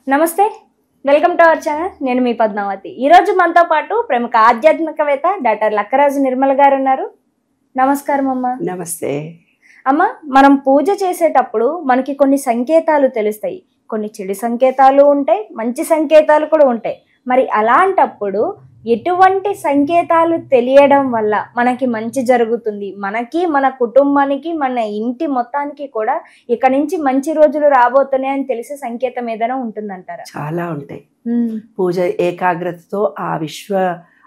నమస్తే, welcome to our channel. నేను మీ పద్మావతి. ఈరోజు మనతో పాటు ప్రముఖ ఆధ్యాత్మికవేత్త డాక్టర్ లక్కరాజు నిర్మల గారు ఉన్నారు. నమస్కారం అమ్మ. నమస్తే అమ్మ, మనం పూజ చేసేటప్పుడు మనకి కొన్ని సంకేతాలు తెలుస్తాయి. కొన్ని చెడు సంకేతాలు ఉంటాయి, మంచి సంకేతాలు కూడా ఉంటాయి. మరి అలాంటప్పుడు ఎటువంటి సంకేతాలు తెలియడం వల్ల మనకి మంచి జరుగుతుంది, మనకి, మన కుటుంబానికి, మన ఇంటి మొత్తానికి కూడా ఇక నుంచి మంచి రోజులు రాబోతున్నాయి అని తెలిసే సంకేతం ఏదైనా ఉంటుందంటారా? చాలా ఉంటాయి. పూజ ఏకాగ్రతతో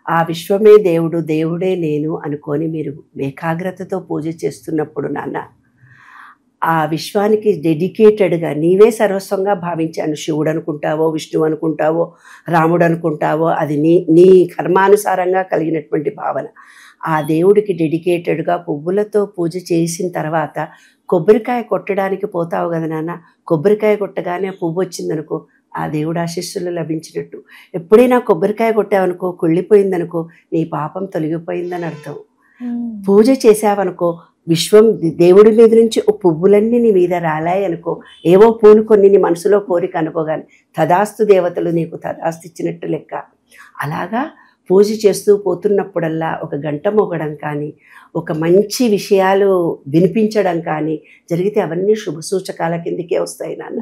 ఆ విశ్వమే దేవుడు, దేవుడే నేను అనుకొని మీరు ఏకాగ్రతతో పూజ చేస్తున్నప్పుడు నాన్న, ఆ విశ్వానికి డెడికేటెడ్గా నీవే సర్వస్వంగా భావించాను. శివుడు అనుకుంటావో, విష్ణువు అనుకుంటావో, రాముడు అనుకుంటావో, అది నీ కర్మానుసారంగా కలిగినటువంటి భావన. ఆ దేవుడికి డెడికేటెడ్గా పువ్వులతో పూజ చేసిన తర్వాత కొబ్బరికాయ కొట్టడానికి పోతావు కదా నాన్న. కొబ్బరికాయ కొట్టగానే పువ్వు వచ్చిందనుకో, ఆ దేవుడు ఆశీస్సులు లభించినట్టు. ఎప్పుడైనా కొబ్బరికాయ కొట్టావనుకో, కుళ్ళిపోయిందనుకో, నీ పాపం తొలగిపోయిందని అర్థం. పూజ చేసావనుకో, విశ్వం దేవుడి మీద నుంచి పువ్వులన్నీ నీ మీద రాలాయి అనుకో, ఏవో పూలు కొన్ని నీ మనసులో కోరిక అనుకోగాని తదాస్తు దేవతలు నీకు తదాస్తు ఇచ్చినట్టు లెక్క. అలాగా పూజ చేస్తూ పోతున్నప్పుడల్లా ఒక గంట మోగడం కానీ, ఒక మంచి విషయాలు వినిపించడం కానీ జరిగితే అవన్నీ శుభ సూచకాల కిందకే వస్తాయి నాన్న.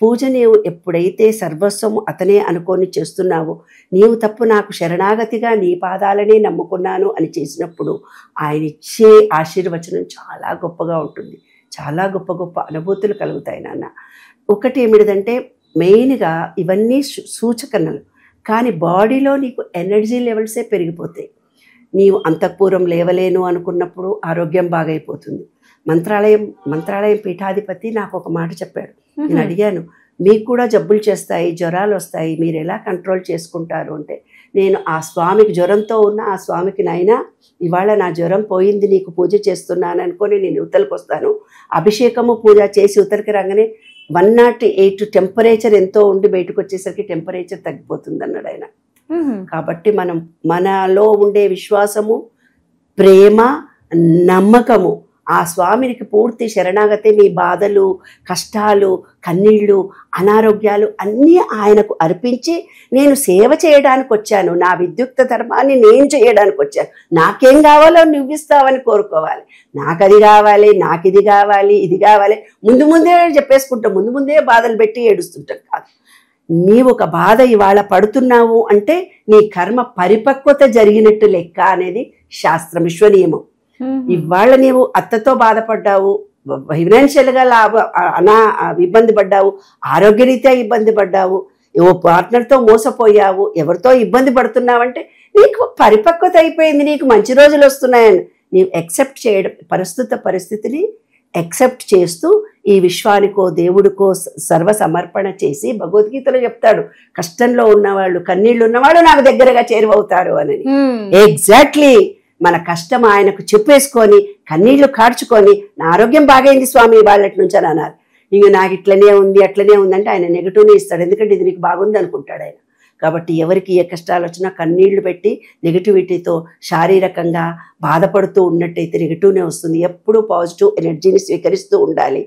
పూజ నీవు ఎప్పుడైతే సర్వస్వము అతనే అనుకొని చేస్తున్నావో, నీవు తప్పు నాకు శరణాగతిగా నీ పాదాలనే నమ్ముకున్నాను అని చేసినప్పుడు ఆయన ఇచ్చే ఆశీర్వచనం చాలా గొప్పగా ఉంటుంది. చాలా గొప్ప గొప్ప అనుభూతులు కలుగుతాయి నాన్న. ఒకటి ఏమిటిదంటే, మెయిన్గా ఇవన్నీ సూచకనలు, కానీ బాడీలో నీకు ఎనర్జీ లెవెల్సే పెరిగిపోతాయి. నీవు అంతఃపూర్వం లేవలేను అనుకున్నప్పుడు ఆరోగ్యం బాగైపోతుంది. మంత్రాలయం పీఠాధిపతి నాకు ఒక మాట చెప్పాడు. నేను అడిగాను, మీకు కూడా జబ్బులు చేస్తాయి, జ్వరాలు వస్తాయి, మీరు ఎలా కంట్రోల్ చేసుకుంటారు అంటే, నేను ఆ స్వామికి జ్వరంతో ఉన్న ఆ స్వామికి, నాయనా ఇవాళ నా జ్వరం పోయింది, నీకు పూజ చేస్తున్నాను అనుకొని నేను ఉత్తలకు వస్తాను. అభిషేకము పూజ చేసి ఉత్తరికి రాగానే 108 టెంపరేచర్ ఎంతో ఉండి బయటకు వచ్చేసరికి టెంపరేచర్ తగ్గిపోతుంది అన్నాడు ఆయన. కాబట్టి మనలో ఉండే విశ్వాసము, ప్రేమ, నమ్మకము, ఆ స్వామికి పూర్తి శరణాగతే మీ బాధలు, కష్టాలు, కన్నీళ్ళు, అనారోగ్యాలు అన్నీ ఆయనకు అర్పించి నేను సేవ చేయడానికి వచ్చాను, నా విద్యుక్త ధర్మాన్ని నేను చేయడానికి వచ్చాను, నాకేం కావాలో నువ్విస్తావని కోరుకోవాలి. నాకు అది కావాలి, నాకు ఇది కావాలి, ఇది కావాలి, ముందే చెప్పేసుకుంటాం, ముందే బాధలు పెట్టి ఏడుస్తుంటాం. కాదు, నీవు ఒక బాధ ఇవాళ పడుతున్నావు అంటే నీ కర్మ పరిపక్వత జరిగినట్టు లెక్క అనేది శాస్త్రం, విశ్వనియమం. ఇవాళ నీవు అత్తతో బాధపడ్డావు, ఫైనాన్షియల్గా ఇబ్బంది పడ్డావు, ఆరోగ్యరీత్యా ఇబ్బంది పడ్డావు, ఓ పార్ట్నర్తో మోసపోయావు, ఎవరితో ఇబ్బంది పడుతున్నావంటే నీకు పరిపక్వత అయిపోయింది, నీకు మంచి రోజులు వస్తున్నాయని నీవు యాక్సెప్ట్ చేయడం, పరిస్థితిని యాక్సెప్ట్ చేస్తూ ఈ విశ్వానికో దేవుడికో సర్వసమర్పణ చేసి, భగవద్గీతలో చెప్తాడు, కష్టంలో ఉన్నవాళ్ళు, కన్నీళ్ళు ఉన్నవాళ్ళు నాకు దగ్గరగా చేరువవుతారు అని. ఎగ్జాక్ట్లీ మన కష్టం ఆయనకు చెప్పేసుకొని కన్నీళ్లు కార్చుకొని, నా ఆరోగ్యం బాగైంది స్వామి వాళ్ళటి నుంచి అని అన్నారు. ఇంక నాకు ఇట్లనే ఉంది అట్లనే ఉందంటే ఆయన నెగిటివ్నే ఇస్తాడు, ఎందుకంటే ఇది నీకు బాగుంది అనుకుంటాడు ఆయన. కాబట్టి ఎవరికి ఏ కష్టాలు వచ్చినా కన్నీళ్లు పెట్టి నెగిటివిటీతో శారీరకంగా బాధపడుతూ ఉన్నట్టయితే నెగిటివ్నే వస్తుంది. ఎప్పుడూ పాజిటివ్ ఎనర్జీని స్వీకరిస్తూ ఉండాలి.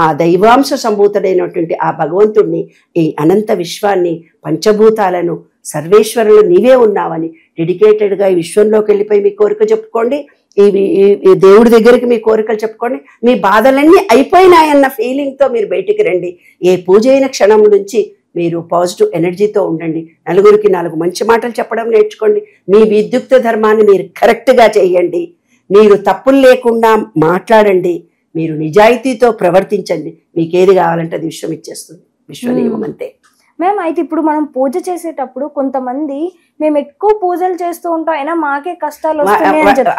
ఆ దైవాంశ సంభూతుడైనటువంటి ఆ భగవంతుడిని, ఈ అనంత విశ్వాన్ని, పంచభూతాలను, సర్వేశ్వరులు నీవే ఉన్నావని డెడికేటెడ్గా ఈ విశ్వంలోకి వెళ్ళిపోయి మీ కోరిక చెప్పుకోండి, ఈ దేవుడి దగ్గరికి మీ కోరికలు చెప్పుకోండి, మీ బాధలన్నీ అయిపోయినాయన్న ఫీలింగ్తో మీరు బయటికి రండి. ఏ పూజ అయిన క్షణం నుంచి మీరు పాజిటివ్ ఎనర్జీతో ఉండండి. నలుగురికి 4 మంచి మాటలు చెప్పడం నేర్చుకోండి. మీ విద్యుక్త ధర్మాన్ని మీరు కరెక్ట్గా చేయండి. మీరు తప్పులు లేకుండా మాట్లాడండి. మీరు నిజాయితీతో ప్రవర్తించండి. మీకేది కావాలంటే అది విశ్వం ఇచ్చేస్తుంది. విశ్వనియమం అంతే. మేము అయితే ఇప్పుడు మనం పూజ చేసేటప్పుడు కొంతమంది మేము ఎక్కువ పూజలు చేస్తూ ఉంటాం, అయినా మాకే కష్టాలు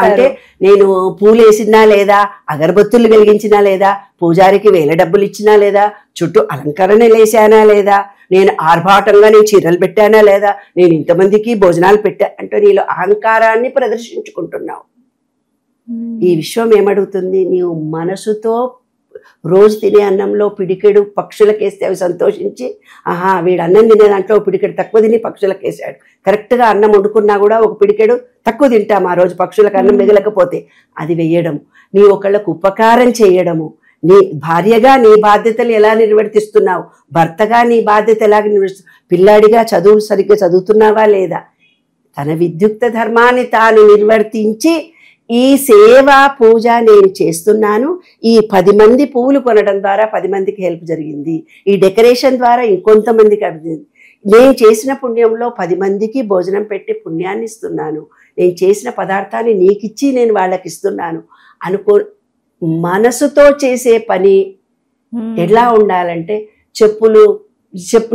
అంటే నేను పూలు వేసినా లేదా, అగరబత్తులు వెలిగించినా లేదా, పూజారికి వేల డబ్బులు ఇచ్చినా లేదా, చుట్టూ అలంకరణ వేసానా లేదా, నేను ఆర్భాటంగా నేను చీరలు పెట్టానా లేదా, నేను ఇంతమందికి భోజనాలు పెట్టా అంటే నీలో అహంకారాన్ని ప్రదర్శించుకుంటున్నావు. ఈ విశ్వం ఏమడుగుతుంది, నీవు మనసుతో రోజు తినే అన్నంలో పిడికెడు పక్షులకేస్తే అవి సంతోషించి, ఆహా వీడు అన్నం తినే దాంట్లో పిడికెడు తక్కువ తిని పక్షులకేసాడు. కరెక్ట్గా అన్నం వండుకున్నా కూడా ఒక పిడికెడు తక్కువ తింటాం ఆ రోజు, పక్షులకు అన్నం మిగలకపోతే అది వేయడము. నీ ఒకళ్ళకు ఉపకారం చేయడము, నీ భార్యగా నీ బాధ్యతలు ఎలా నిర్వర్తిస్తున్నావు, భర్తగా నీ బాధ్యత ఎలా పిల్లాడిగా చదువులు సరిగ్గా చదువుతున్నావా లేదా, తన విద్యుక్త ధర్మాన్ని తాను నిర్వర్తించి ఈ సేవ పూజ నేను చేస్తున్నాను, ఈ 10 మంది పువ్వులు కొనడం ద్వారా 10 మందికి హెల్ప్ జరిగింది, ఈ డెకరేషన్ ద్వారా ఇంకొంతమందికి అభివృద్ధి, నేను చేసిన పుణ్యంలో 10 మందికి భోజనం పెట్టి పుణ్యాన్ని ఇస్తున్నాను, నేను చేసిన పదార్థాన్ని నీకిచ్చి నేను వాళ్ళకి ఇస్తున్నాను అనుకో. మనసుతో చేసే పని ఎలా ఉండాలంటే,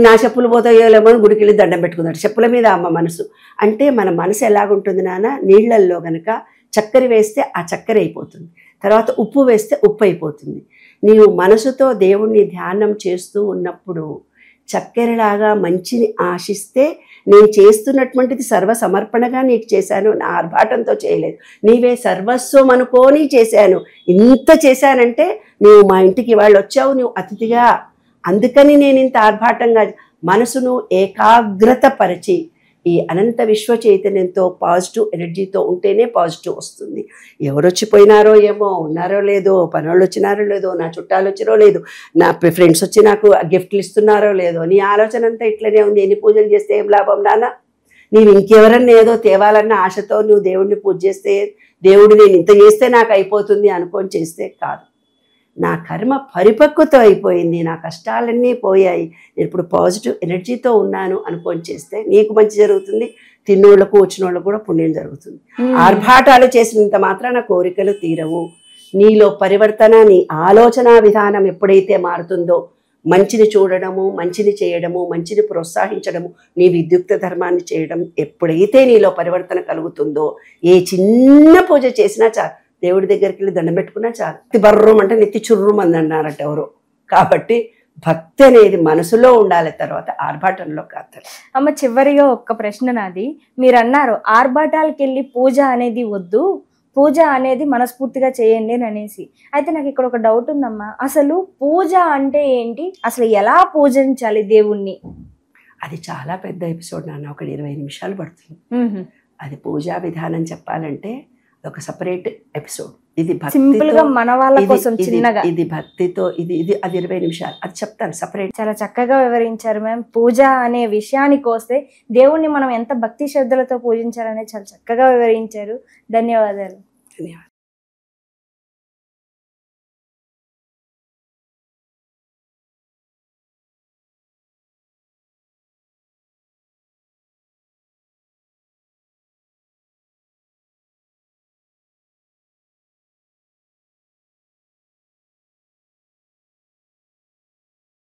నా చెప్పులు పోతాయోలేమో గుడికి వెళ్ళి దండం పెట్టుకున్నాడు, చెప్పుల మీద అమ్మ మనసు అంటే మన మనసు ఎలాగుంటుంది నాన్న, నీళ్లల్లో గనక చక్కెర వేస్తే ఆ చక్కెర అయిపోతుంది, తర్వాత ఉప్పు వేస్తే ఉప్పు అయిపోతుంది. నీవు మనసుతో దేవుణ్ణి ధ్యానం చేస్తూ ఉన్నప్పుడు చక్కెరలాగా మంచిని ఆశిస్తే, నేను చేస్తున్నటువంటిది సర్వసమర్పణగా నీకు చేశాను, నా ఆర్భాటంతో చేయలేదు, నీవే సర్వస్వం అనుకోని చేశాను, ఇంత చేశానంటే నువ్వు మా ఇంటికి వాళ్ళు వచ్చావు, నువ్వు అతిథిగా, అందుకని నేను ఇంత ఆర్భాటంగా. మనసును ఏకాగ్రత పరిచి ఈ అనంత విశ్వ చైతన్యంతో పాజిటివ్ ఎనర్జీతో ఉంటేనే పాజిటివ్ వస్తుంది. ఎవరు వచ్చిపోయినారో ఏమో, ఉన్నారో లేదో, పనోళ్ళు వచ్చినారో లేదో, నా చుట్టాలు వచ్చినో లేదు, నా ఫ్రెండ్స్ వచ్చి నాకు గిఫ్ట్లు ఇస్తున్నారో లేదో, నీ ఆలోచన అంతా ఇట్లనే ఉంది. ఎన్ని పూజలు చేస్తే ఏం లాభం నాన్న, నీవు ఇంకెవరన్నా ఏదో తేవాలన్న ఆశతో నువ్వు దేవుడిని పూజ చేస్తే, దేవుడు నేను ఇంత చేస్తే నాకు అయిపోతుంది అనుకొని చేస్తే కాదు. నా కర్మ పరిపక్వత అయిపోయింది, నా కష్టాలన్నీ పోయాయి, నేను ఇప్పుడు పాజిటివ్ ఎనర్జీతో ఉన్నాను అనుకొని చేస్తే నీకు మంచి జరుగుతుంది, తిన్నోళ్లకు వచ్చిన వాళ్ళకు కూడా పుణ్యం జరుగుతుంది. ఆర్భాటాలు చేసినంత మాత్రాన కోరికలు తీరవు. నీలో పరివర్తన, నీ ఆలోచన విధానం ఎప్పుడైతే మారుతుందో, మంచిని చూడడము, మంచిని చేయడము, మంచిని ప్రోత్సహించడము, నీ విద్యుక్త ధర్మాన్ని చేయడం ఎప్పుడైతే నీలో పరివర్తన కలుగుతుందో, ఏ చిన్న పూజ చేసినా చాలు, దేవుడి దగ్గరికి వెళ్ళి దండం పెట్టుకున్నా చాలు, బర్రం అంటే నెత్తి చుర్రుమంది అన్నారట ఎవరో. కాబట్టి భక్తి అనేది మనసులో ఉండాలి, తర్వాత ఆర్భాటంలో కాదు. అమ్మ, చివరిగా ఒక్క ప్రశ్న నాది. మీరు అన్నారు ఆర్భాటాలకి వెళ్ళి పూజ అనేది వద్దు, పూజ అనేది మనస్ఫూర్తిగా చేయండి అని అనేసి. అయితే నాకు ఇక్కడ ఒక డౌట్ ఉందమ్మా, అసలు పూజ అంటే ఏంటి, అసలు ఎలా పూజించాలి దేవుణ్ణి? అది చాలా పెద్ద ఎపిసోడ్ నాన్న, ఒక 20 నిమిషాలు పడుతుంది. అది పూజా విధానం చెప్పాలంటే ఒక సపరేట్ ఎపిసోడ్. ఇది సింపుల్ గా మన వాళ్ళ కోసం చిన్నగా, ఇది భక్తితో, ఇది అది 20 నిమిషాలు, అది చెప్తాను సపరేట్. చాలా చక్కగా వివరించారు మ్యామ్. పూజ అనే విషయానికి వస్తే దేవుణ్ణి మనం ఎంత భక్తి శ్రద్ధలతో పూజించాలనేది చాలా చక్కగా వివరించారు. ధన్యవాదాలు. ధన్యవాదాలు.